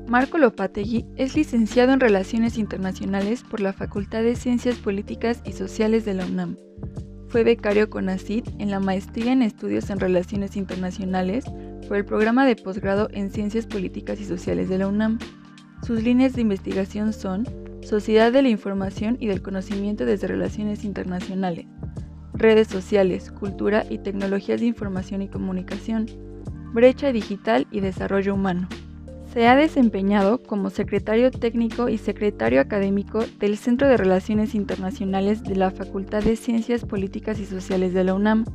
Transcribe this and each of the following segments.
Marco Lopategui es licenciado en Relaciones Internacionales por la Facultad de Ciencias Políticas y Sociales de la UNAM. Fue becario CONACYT en la Maestría en Estudios en Relaciones Internacionales por el Programa de Posgrado en Ciencias Políticas y Sociales de la UNAM. Sus líneas de investigación son Sociedad de la Información y del Conocimiento desde Relaciones Internacionales, Redes Sociales, Cultura y Tecnologías de Información y Comunicación, Brecha Digital y Desarrollo Humano. Se ha desempeñado como secretario técnico y secretario académico del Centro de Relaciones Internacionales de la Facultad de Ciencias Políticas y Sociales de la UNAM.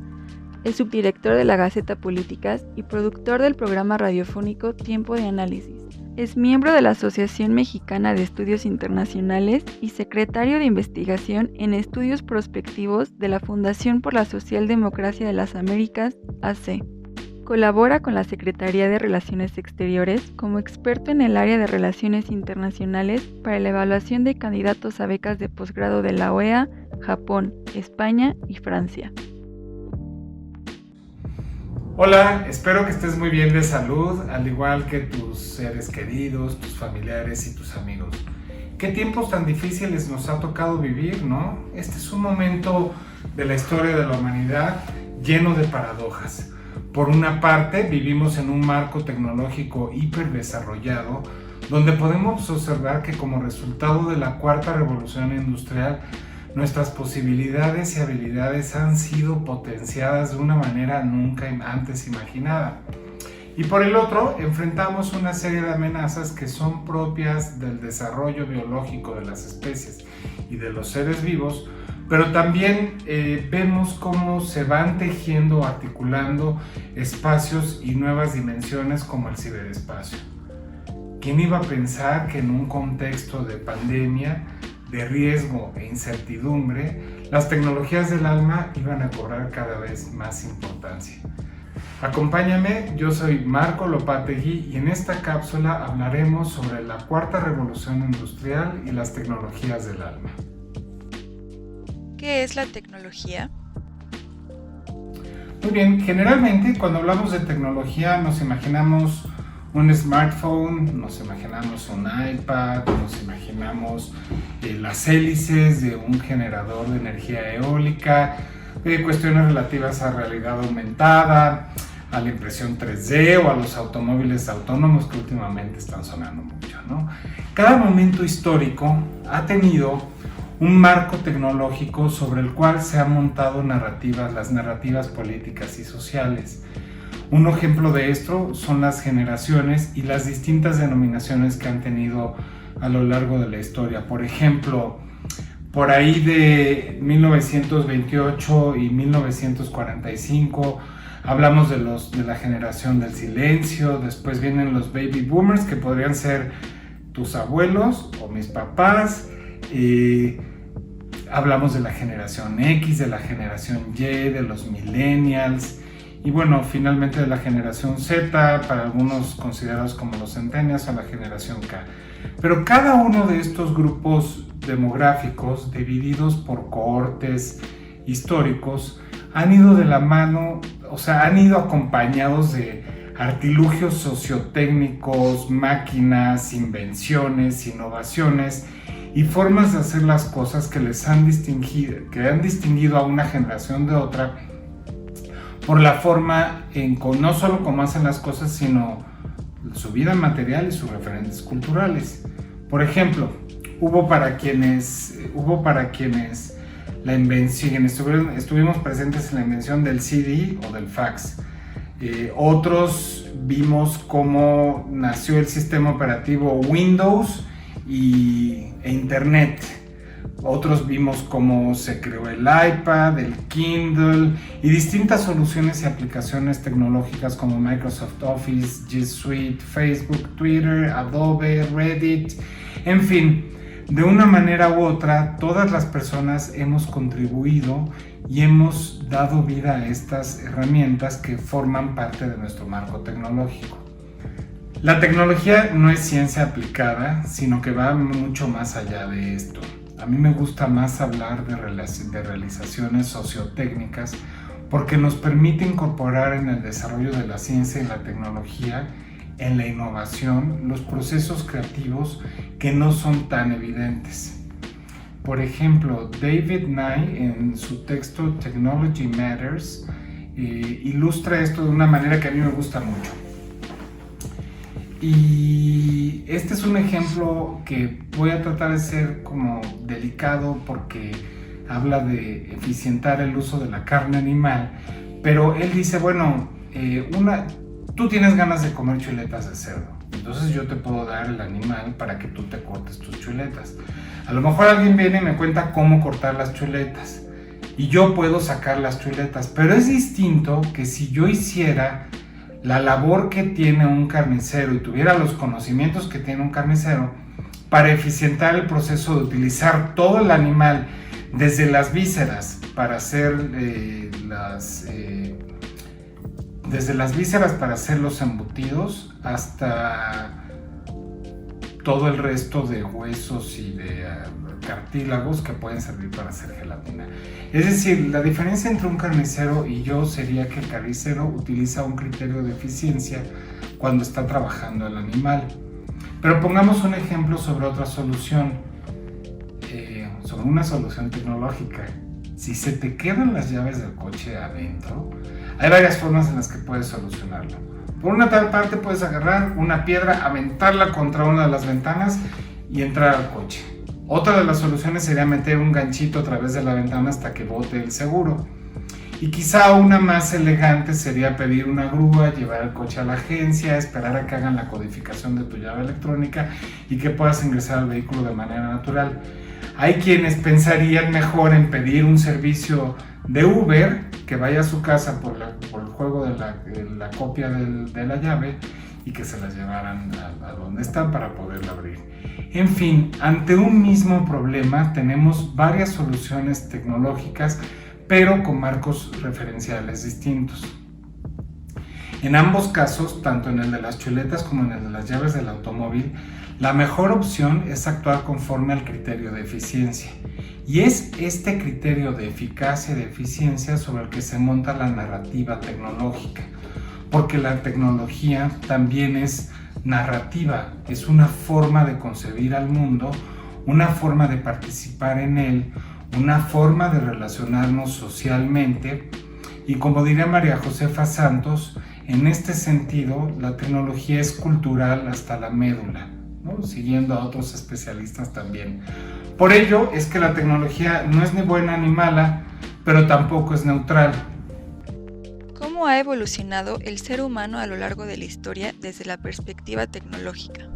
Es subdirector de la Gaceta Políticas y productor del programa radiofónico Tiempo de Análisis. Es miembro de la Asociación Mexicana de Estudios Internacionales y secretario de Investigación en Estudios Prospectivos de la Fundación por la Socialdemocracia de las Américas, AC. Colabora con la Secretaría de Relaciones Exteriores como experto en el área de Relaciones Internacionales para la evaluación de candidatos a becas de posgrado de la OEA, Japón, España y Francia. Hola, espero que estés muy bien de salud, al igual que tus seres queridos, tus familiares y tus amigos. ¿Qué tiempos tan difíciles nos ha tocado vivir, no? Este es un momento de la historia de la humanidad lleno de paradojas. Por una parte, vivimos en un marco tecnológico hiperdesarrollado, donde podemos observar que como resultado de la cuarta revolución industrial, nuestras posibilidades y habilidades han sido potenciadas de una manera nunca antes imaginada. Y por el otro, enfrentamos una serie de amenazas que son propias del desarrollo biológico de las especies y de los seres vivos, pero también vemos cómo se van tejiendo, articulando espacios y nuevas dimensiones como el ciberespacio. ¿Quién iba a pensar que en un contexto de pandemia, de riesgo e incertidumbre, las tecnologías del alma iban a cobrar cada vez más importancia? Acompáñame, yo soy Marco Lopategui y en esta cápsula hablaremos sobre la cuarta revolución industrial y las tecnologías del alma. ¿Qué es la tecnología? Muy bien, generalmente cuando hablamos de tecnología nos imaginamos un smartphone, nos imaginamos un iPad, nos imaginamos las hélices de un generador de energía eólica, cuestiones relativas a realidad aumentada, a la impresión 3D o a los automóviles autónomos que últimamente están sonando mucho, ¿no? Cada momento histórico ha tenido un marco tecnológico sobre el cual se han montado las narrativas políticas y sociales. Un ejemplo de esto son las generaciones y las distintas denominaciones que han tenido a lo largo de la historia. Por ejemplo, por ahí de 1928 y 1945 hablamos de la generación del silencio, después vienen los baby boomers que podrían ser tus abuelos o mis papás. Hablamos de la generación X, de la generación Y, de los millennials y bueno, finalmente de la generación Z, para algunos considerados como los centennials o la generación K. Pero cada uno de estos grupos demográficos, divididos por cohortes históricos, han ido de la mano, han ido acompañados de artilugios sociotécnicos, máquinas, invenciones, innovaciones y formas de hacer las cosas que han distinguido a una generación de otra por la forma no solo cómo hacen las cosas, sino su vida material y sus referentes culturales. Por ejemplo, hubo para quienes estuvimos presentes en la invención del CD o del fax. Otros vimos cómo nació el sistema operativo Windows e Internet. Otros vimos cómo se creó el iPad, el Kindle y distintas soluciones y aplicaciones tecnológicas como Microsoft Office, G Suite, Facebook, Twitter, Adobe, Reddit, en fin. De una manera u otra, todas las personas hemos contribuido y hemos dado vida a estas herramientas que forman parte de nuestro marco tecnológico. La tecnología no es ciencia aplicada, sino que va mucho más allá de esto. A mí me gusta más hablar de realizaciones sociotécnicas porque nos permite incorporar en el desarrollo de la ciencia y la tecnología en la innovación los procesos creativos que no son tan evidentes. Por ejemplo, David Nye, en su texto Technology Matters, ilustra esto de una manera que a mí me gusta mucho. Y este es un ejemplo que voy a tratar de ser como delicado porque habla de eficientar el uso de la carne animal, pero él dice, bueno, tú tienes ganas de comer chuletas de cerdo, entonces yo te puedo dar el animal para que tú te cortes tus chuletas. A lo mejor alguien viene y me cuenta cómo cortar las chuletas y yo puedo sacar las chuletas, pero es distinto que si yo hiciera la labor que tiene un carnicero y tuviera los conocimientos que tiene un carnicero para eficientar el proceso de utilizar todo el animal, desde las vísceras para hacer los embutidos hasta todo el resto de huesos y de cartílagos que pueden servir para hacer gelatina. Es decir, la diferencia entre un carnicero y yo sería que el carnicero utiliza un criterio de eficiencia cuando está trabajando el animal. Pero pongamos un ejemplo sobre otra solución, sobre una solución tecnológica. Si se te quedan las llaves del coche adentro, hay varias formas en las que puedes solucionarlo. Por una tal parte puedes agarrar una piedra, aventarla contra una de las ventanas y entrar al coche. Otra de las soluciones sería meter un ganchito a través de la ventana hasta que bote el seguro. Y quizá una más elegante sería pedir una grúa, llevar el coche a la agencia, esperar a que hagan la codificación de tu llave electrónica y que puedas ingresar al vehículo de manera natural. Hay quienes pensarían mejor en pedir un servicio de Uber que vaya a su casa por el juego de la copia de la llave y que se las llevaran a donde están para poderla abrir. En fin, ante un mismo problema tenemos varias soluciones tecnológicas, pero con marcos referenciales distintos. En ambos casos, tanto en el de las chuletas como en el de las llaves del automóvil, la mejor opción es actuar conforme al criterio de eficiencia. Y es este criterio de eficacia y de eficiencia sobre el que se monta la narrativa tecnológica. Porque la tecnología también es narrativa, es una forma de concebir al mundo, una forma de participar en él, una forma de relacionarnos socialmente. Y como diría María Josefa Santos, en este sentido, la tecnología es cultural hasta la médula, ¿no? Siguiendo a otros especialistas también. Por ello es que la tecnología no es ni buena ni mala, pero tampoco es neutral. ¿Cómo ha evolucionado el ser humano a lo largo de la historia desde la perspectiva tecnológica?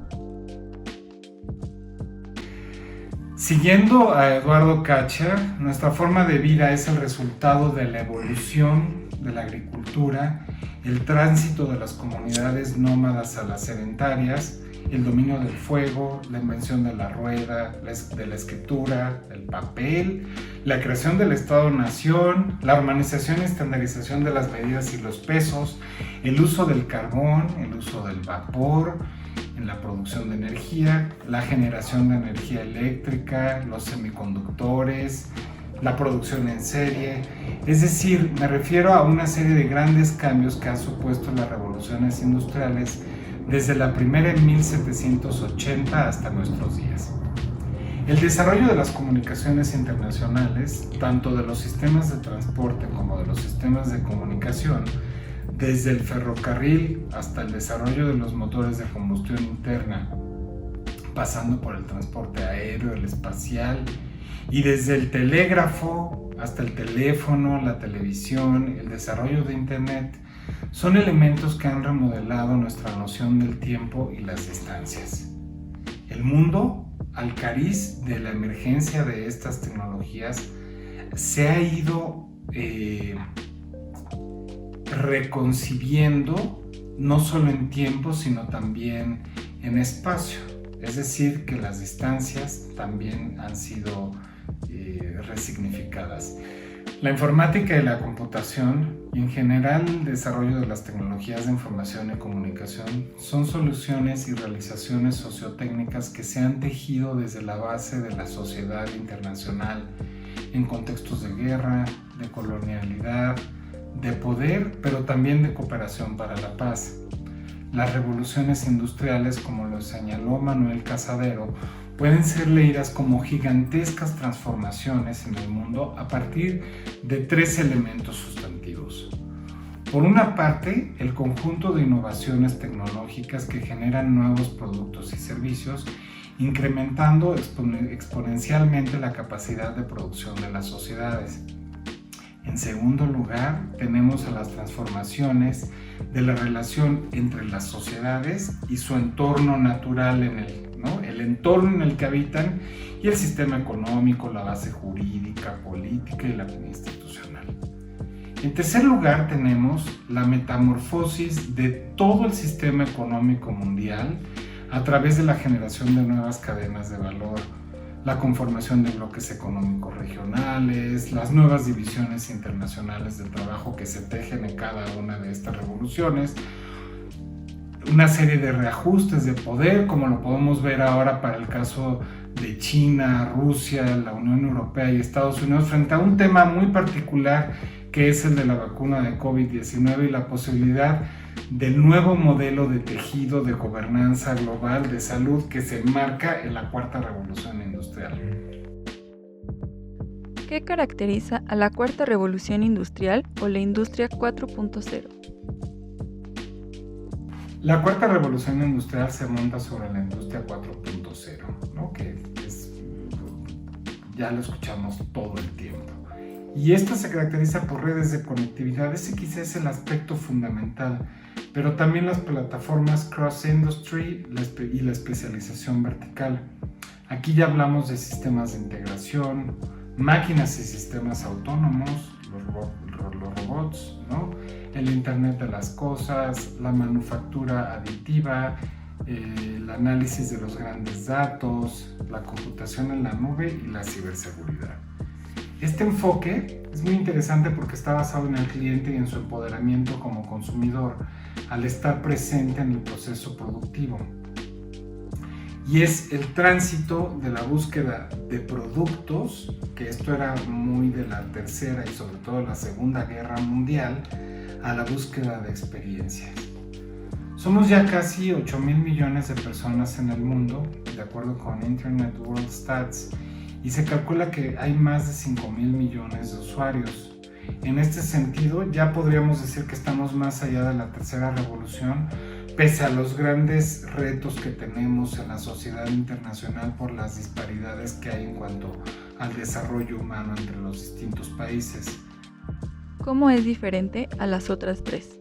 Siguiendo a Eduardo Cacha, nuestra forma de vida es el resultado de la evolución de la agricultura, el tránsito de las comunidades nómadas a las sedentarias, el dominio del fuego, la invención de la rueda, de la escritura, el papel, la creación del Estado-Nación, la organización y estandarización de las medidas y los pesos, el uso del carbón, el uso del vapor en la producción de energía, la generación de energía eléctrica, los semiconductores, la producción en serie. Es decir, me refiero a una serie de grandes cambios que han supuesto las revoluciones industriales desde la primera en 1780 hasta nuestros días. El desarrollo de las comunicaciones internacionales, tanto de los sistemas de transporte como de los sistemas de comunicación, desde el ferrocarril hasta el desarrollo de los motores de combustión interna, pasando por el transporte aéreo, el espacial, y desde el telégrafo hasta el teléfono, la televisión, el desarrollo de Internet, son elementos que han remodelado nuestra noción del tiempo y las distancias. El mundo, al cariz de la emergencia de estas tecnologías, se ha ido reconcibiendo no solo en tiempo, sino también en espacio. Es decir, que las distancias también han sido resignificadas. La informática y la computación, y en general el desarrollo de las tecnologías de información y comunicación, son soluciones y realizaciones sociotécnicas que se han tejido desde la base de la sociedad internacional en contextos de guerra, de colonialidad, de poder, pero también de cooperación para la paz. Las revoluciones industriales, como lo señaló Manuel Casadero, pueden ser leídas como gigantescas transformaciones en el mundo a partir de tres elementos sustantivos. Por una parte, el conjunto de innovaciones tecnológicas que generan nuevos productos y servicios, incrementando exponencialmente la capacidad de producción de las sociedades. En segundo lugar, tenemos a las transformaciones de la relación entre las sociedades y su entorno natural, el entorno en el que habitan, y el sistema económico, la base jurídica, política y la institucional. En tercer lugar, tenemos la metamorfosis de todo el sistema económico mundial a través de la generación de nuevas cadenas de valor, la conformación de bloques económicos regionales, las nuevas divisiones internacionales del trabajo que se tejen en cada una de estas revoluciones, una serie de reajustes de poder, como lo podemos ver ahora para el caso de China, Rusia, la Unión Europea y Estados Unidos, frente a un tema muy particular que es el de la vacuna de COVID-19 y la posibilidad del nuevo modelo de tejido de gobernanza global de salud que se enmarca en la cuarta revolución industrial. ¿Qué caracteriza a la cuarta revolución industrial o la industria 4.0? La cuarta revolución industrial se monta sobre la industria 4.0, ¿no? Ya lo escuchamos todo el tiempo. Y esta se caracteriza por redes de conectividad, ese quizás es el aspecto fundamental, pero también las plataformas cross-industry y la especialización vertical. Aquí ya hablamos de sistemas de integración, máquinas y sistemas autónomos, los robots, ¿no? El Internet de las cosas, la manufactura aditiva, el análisis de los grandes datos, la computación en la nube y la ciberseguridad. Este enfoque es muy interesante porque está basado en el cliente y en su empoderamiento como consumidor al estar presente en el proceso productivo. Y es el tránsito de la búsqueda de productos, que esto era muy de la Tercera y sobre todo la Segunda Guerra Mundial, a la búsqueda de experiencias. Somos ya casi 8,000 millones de personas en el mundo, de acuerdo con Internet World Stats, y se calcula que hay más de 5,000 millones de usuarios. En este sentido, ya podríamos decir que estamos más allá de la tercera revolución, pese a los grandes retos que tenemos en la sociedad internacional por las disparidades que hay en cuanto al desarrollo humano entre los distintos países. ¿Cómo es diferente a las otras tres?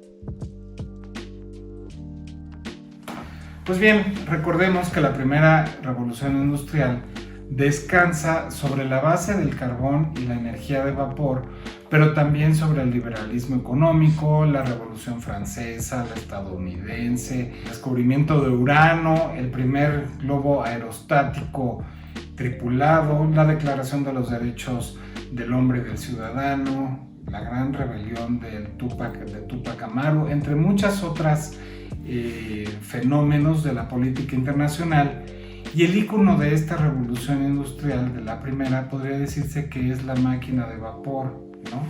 Pues bien, recordemos que la primera revolución industrial descansa sobre la base del carbón y la energía de vapor, pero también sobre el liberalismo económico, la Revolución Francesa, la estadounidense, el descubrimiento de Urano, el primer globo aerostático tripulado, la Declaración de los Derechos del Hombre y del Ciudadano, la gran rebelión de Túpac Amaru, entre muchas otras fenómenos de la política internacional. Y el ícono de esta revolución industrial, de la primera, podría decirse que es la máquina de vapor, ¿no?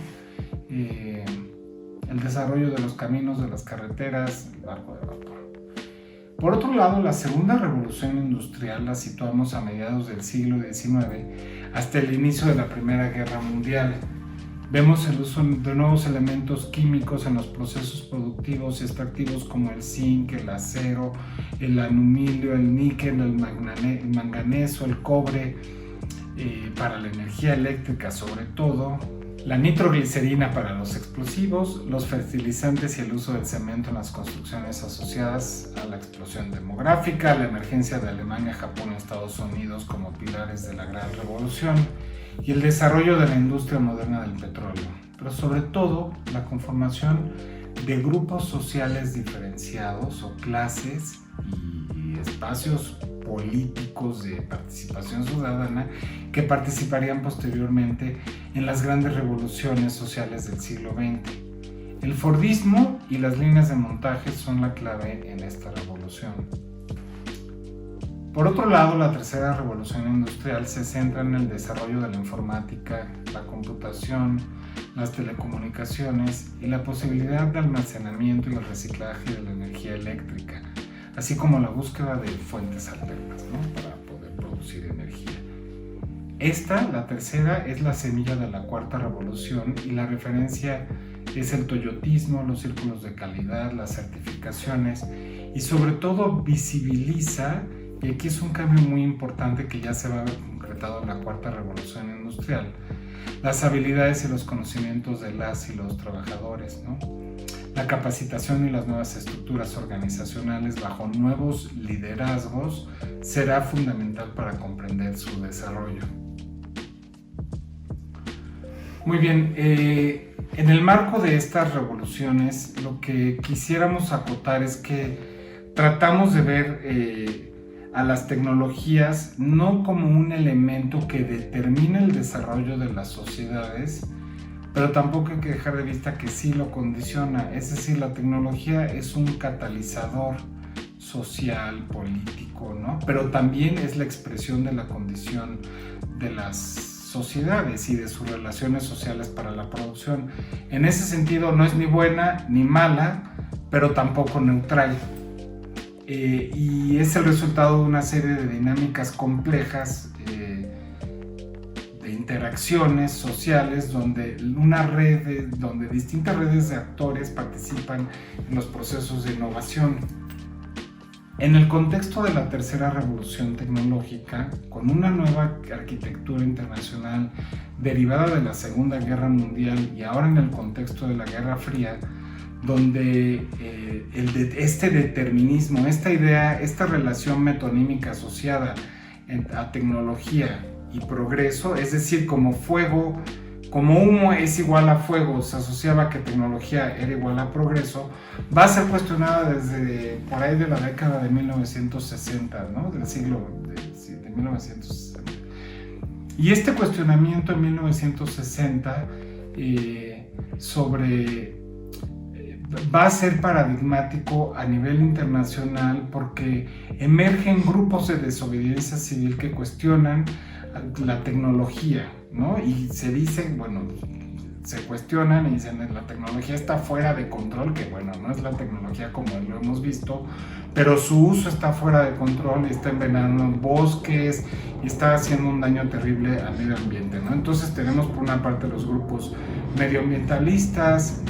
El desarrollo de los caminos, de las carreteras, el barco de vapor. Por otro lado, la segunda revolución industrial la situamos a mediados del siglo XIX hasta el inicio de la Primera Guerra Mundial. Vemos el uso de nuevos elementos químicos en los procesos productivos y extractivos como el zinc, el acero, el aluminio, el níquel, el manganeso, el cobre, para la energía eléctrica sobre todo, la nitroglicerina para los explosivos, los fertilizantes y el uso del cemento en las construcciones asociadas a la explosión demográfica, la emergencia de Alemania, Japón y Estados Unidos como pilares de la Gran Revolución, y el desarrollo de la industria moderna del petróleo, pero sobre todo la conformación de grupos sociales diferenciados o clases y espacios políticos de participación ciudadana que participarían posteriormente en las grandes revoluciones sociales del siglo XX. El Fordismo y las líneas de montaje son la clave en esta revolución. Por otro lado, la tercera revolución industrial se centra en el desarrollo de la informática, la computación, las telecomunicaciones y la posibilidad de almacenamiento y el reciclaje de la energía eléctrica, así como la búsqueda de fuentes alternas, ¿no?, para poder producir energía. La tercera, es la semilla de la cuarta revolución y la referencia es el toyotismo, los círculos de calidad, las certificaciones y sobre todo visibiliza, y aquí es un cambio muy importante que ya se va a ver concretado en la cuarta revolución industrial, las habilidades y los conocimientos de las y los trabajadores, ¿no? La capacitación y las nuevas estructuras organizacionales bajo nuevos liderazgos será fundamental para comprender su desarrollo. Muy bien, en el marco de estas revoluciones, lo que quisiéramos acotar es que tratamos de ver a las tecnologías no como un elemento que determine el desarrollo de las sociedades, pero tampoco hay que dejar de vista que sí lo condiciona. Es decir, la tecnología es un catalizador social, político, ¿no? Pero también es la expresión de la condición de las sociedades y de sus relaciones sociales para la producción. En ese sentido, no es ni buena ni mala, pero tampoco neutral. Y es el resultado de una serie de dinámicas complejas, de interacciones sociales, donde distintas redes de actores participan en los procesos de innovación. En el contexto de la tercera revolución tecnológica, con una nueva arquitectura internacional derivada de la Segunda Guerra Mundial y ahora en el contexto de la Guerra Fría, donde este determinismo, esta relación metonímica asociada a tecnología y progreso, es decir, como humo es igual a fuego, se asociaba que tecnología era igual a progreso, va a ser cuestionada desde por ahí de la década de 1960, ¿no?, del siglo de 1960. Y este cuestionamiento en 1960 va a ser paradigmático a nivel internacional porque emergen grupos de desobediencia civil que cuestionan la tecnología, ¿no? Y se cuestionan y dicen que la tecnología está fuera de control, que bueno, no es la tecnología como lo hemos visto, pero su uso está fuera de control y está envenenando bosques y está haciendo un daño terrible al medio ambiente, ¿no? Entonces tenemos por una parte los grupos medioambientalistas,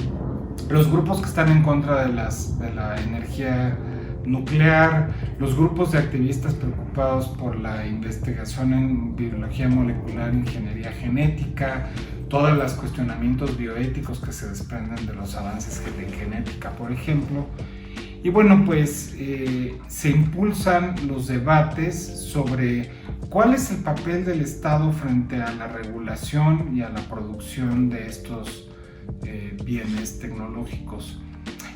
los grupos que están en contra de la energía nuclear, los grupos de activistas preocupados por la investigación en biología molecular, ingeniería genética, todos los cuestionamientos bioéticos que se desprenden de los avances en genética, por ejemplo. Y bueno, pues se impulsan los debates sobre cuál es el papel del Estado frente a la regulación y a la producción de estos bienes tecnológicos.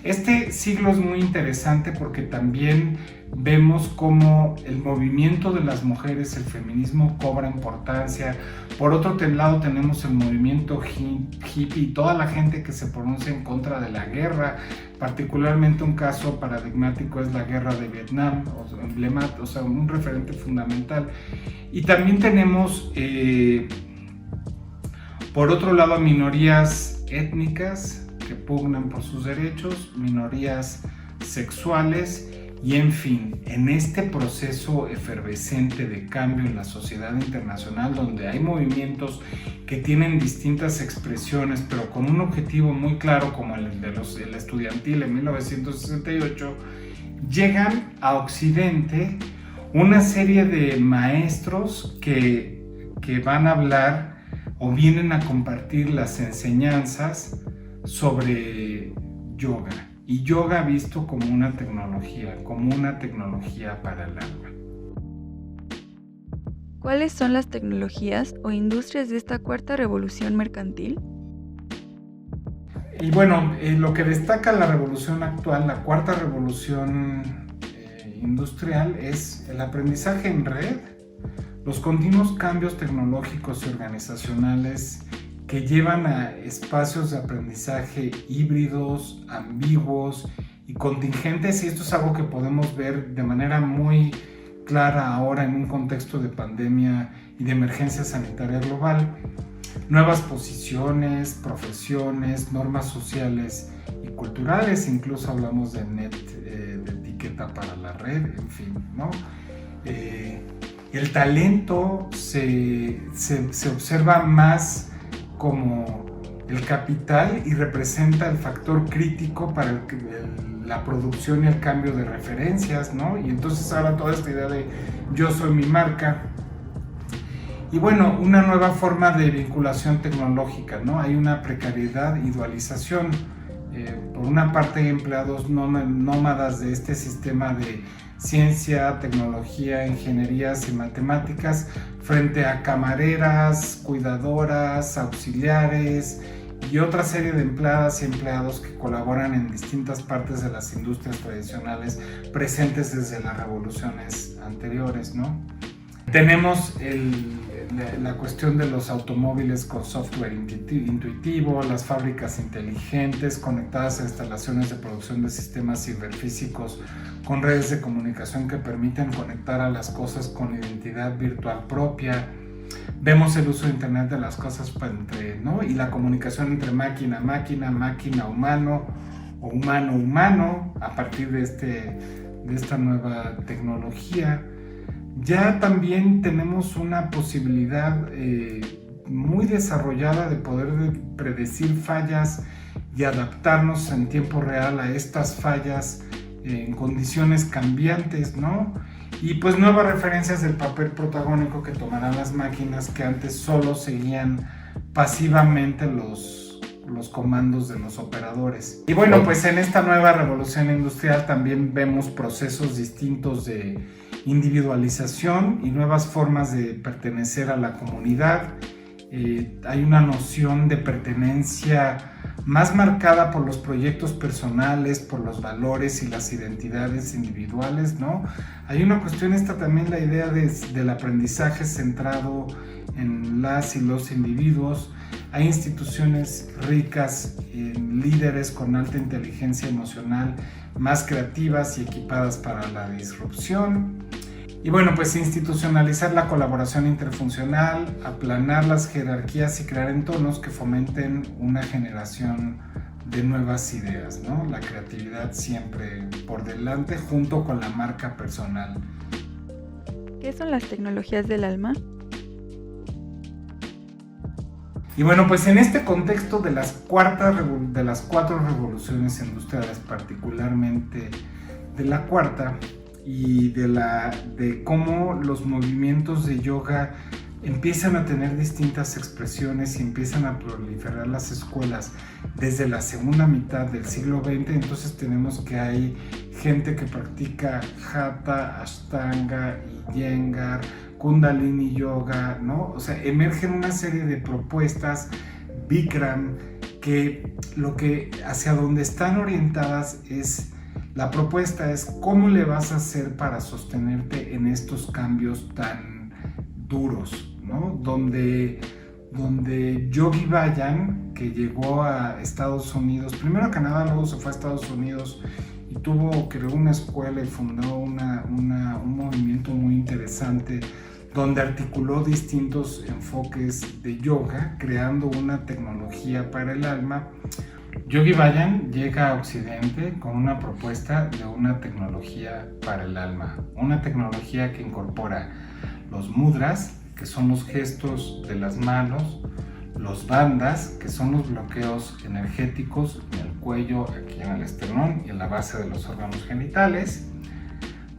Este siglo es muy interesante porque también vemos cómo el movimiento de las mujeres, el feminismo cobra importancia. Por otro lado tenemos el movimiento hippie y toda la gente que se pronuncia en contra de la guerra. Particularmente un caso paradigmático es la guerra de Vietnam, o sea, un referente fundamental. Y también tenemos por otro lado a minorías étnicas que pugnan por sus derechos, minorías sexuales y en fin, en este proceso efervescente de cambio en la sociedad internacional donde hay movimientos que tienen distintas expresiones pero con un objetivo muy claro como el estudiantil en 1968, llegan a Occidente una serie de maestros que van a hablar o vienen a compartir las enseñanzas sobre yoga, y yoga visto como una tecnología para el alma. ¿Cuáles son las tecnologías o industrias de esta cuarta revolución mercantil? Y bueno, lo que destaca la revolución actual, la cuarta revolución industrial, es el aprendizaje en red, los continuos cambios tecnológicos y organizacionales que llevan a espacios de aprendizaje híbridos, ambiguos y contingentes, y esto es algo que podemos ver de manera muy clara ahora en un contexto de pandemia y de emergencia sanitaria global. Nuevas posiciones, profesiones, normas sociales y culturales, incluso hablamos de de etiqueta para la red, en fin, ¿no? El talento se observa más como el capital y representa el factor crítico para la producción y el cambio de referencias, ¿no? Y entonces ahora toda esta idea de yo soy mi marca. Y bueno, una nueva forma de vinculación tecnológica, ¿no? Hay una precariedad y dualización. Por una parte hay empleados nómadas de este sistema de ciencia, tecnología, ingenierías y matemáticas frente a camareras, cuidadoras, auxiliares y otra serie de empleadas y empleados que colaboran en distintas partes de las industrias tradicionales presentes desde las revoluciones anteriores, ¿no? Tenemos la cuestión de los automóviles con software intuitivo, las fábricas inteligentes conectadas a instalaciones de producción de sistemas ciberfísicos con redes de comunicación que permiten conectar a las cosas con identidad virtual propia. Vemos el uso de Internet de las cosas, ¿no? Y la comunicación entre máquina, humano o humano a partir de esta nueva tecnología. Ya también tenemos una posibilidad muy desarrollada de poder predecir fallas y adaptarnos en tiempo real a estas fallas en condiciones cambiantes, ¿no? Y pues nuevas referencias del papel protagónico que tomarán las máquinas que antes solo seguían pasivamente los comandos de los operadores. Y bueno, pues en esta nueva revolución industrial también vemos procesos distintos de individualización y nuevas formas de pertenecer a la comunidad. Hay una noción de pertenencia más marcada por los proyectos personales, por los valores y las identidades individuales, ¿no? Hay una cuestión también, la idea del aprendizaje centrado en las y los individuos. Hay instituciones ricas en líderes con alta inteligencia emocional, más creativas y equipadas para la disrupción. Y bueno, pues institucionalizar la colaboración interfuncional, aplanar las jerarquías y crear entornos que fomenten una generación de nuevas ideas, ¿no? La creatividad siempre por delante junto con la marca personal. ¿Qué son las tecnologías del alma? Y bueno, pues en este contexto de las cuatro revoluciones industriales, particularmente de la cuarta, y de cómo los movimientos de yoga empiezan a tener distintas expresiones y empiezan a proliferar las escuelas desde la segunda mitad del siglo XX. Entonces tenemos que hay gente que practica Hatha, Ashtanga, Iyengar, Kundalini Yoga, ¿no? O sea, emergen una serie de propuestas Bikram que hacia donde están orientadas la propuesta es cómo le vas a hacer para sostenerte en estos cambios tan duros, ¿no? Donde Yogi Bhajan, que llegó a Estados Unidos, primero a Canadá, luego se fue a Estados Unidos y creó una escuela y fundó un movimiento muy interesante donde articuló distintos enfoques de yoga, creando una tecnología para el alma. Yogi Bhajan llega a Occidente con una propuesta de una tecnología para el alma, una tecnología que incorpora los mudras, que son los gestos de las manos, los bandhas, que son los bloqueos energéticos en el cuello, aquí en el esternón y en la base de los órganos genitales,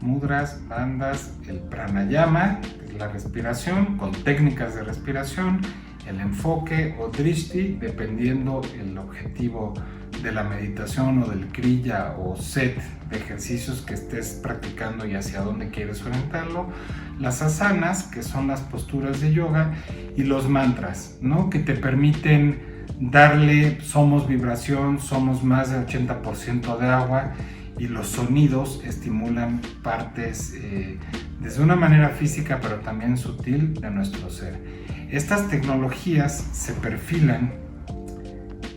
mudras, bandhas, el pranayama, que es la respiración, con técnicas de respiración, el enfoque o drishti, dependiendo el objetivo de la meditación o del kriya o set de ejercicios que estés practicando y hacia dónde quieres orientarlo, las asanas, que son las posturas de yoga, y los mantras, ¿no? Que te permiten somos vibración, somos más del 80% de agua, y los sonidos estimulan partes desde una manera física pero también sutil de nuestro ser. Estas tecnologías se perfilan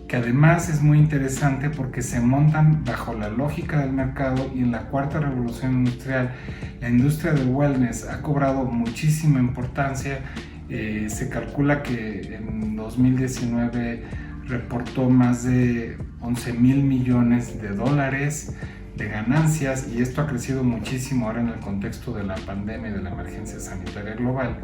que además es muy interesante porque se montan bajo la lógica del mercado, y en la cuarta revolución industrial la industria del wellness ha cobrado muchísima importancia. Se calcula que en 2019 reportó más de 11,000 millones de dólares de ganancias, y esto ha crecido muchísimo ahora en el contexto de la pandemia y de la emergencia sanitaria global.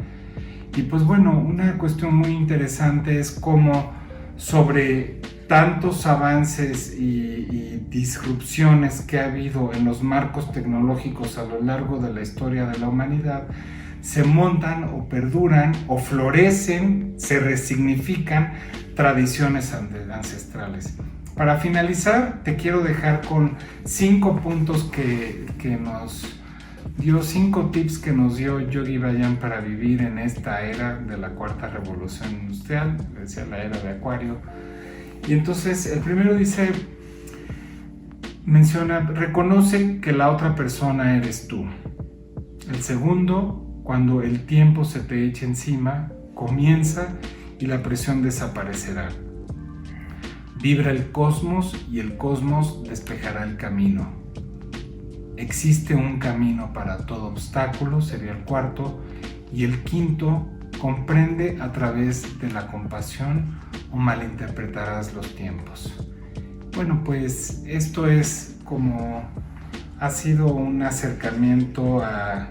Y pues bueno, una cuestión muy interesante es cómo sobre tantos avances y disrupciones que ha habido en los marcos tecnológicos a lo largo de la historia de la humanidad, se montan o perduran o florecen, se resignifican tradiciones ancestrales. Para finalizar, te quiero dejar con 5 puntos que nos dio, 5 tips que nos dio Yogi Bhayan para vivir en esta era de la cuarta revolución industrial, decía la era de Acuario. Y entonces el primero menciona, reconoce que la otra persona eres tú. El segundo, cuando el tiempo se te eche encima, comienza y la presión desaparecerá. Vibra el cosmos y el cosmos despejará el camino. Existe un camino para todo obstáculo, sería el cuarto. Y el quinto, comprende a través de la compasión o malinterpretarás los tiempos. Bueno, pues esto es como ha sido un acercamiento a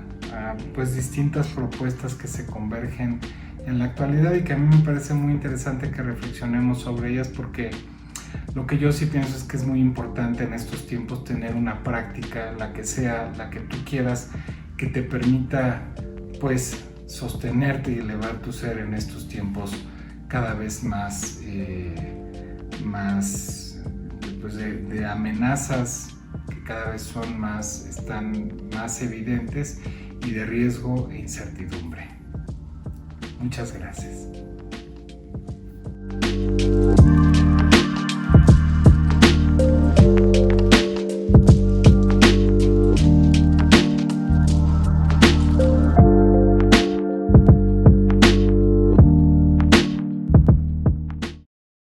pues distintas propuestas que se convergen en la actualidad, y que a mí me parece muy interesante que reflexionemos sobre ellas, porque lo que yo sí pienso es que es muy importante en estos tiempos tener una práctica, la que sea, la que tú quieras, que te permita pues sostenerte y elevar tu ser en estos tiempos cada vez más pues de amenazas que cada vez están más evidentes, y de riesgo e incertidumbre. Muchas gracias.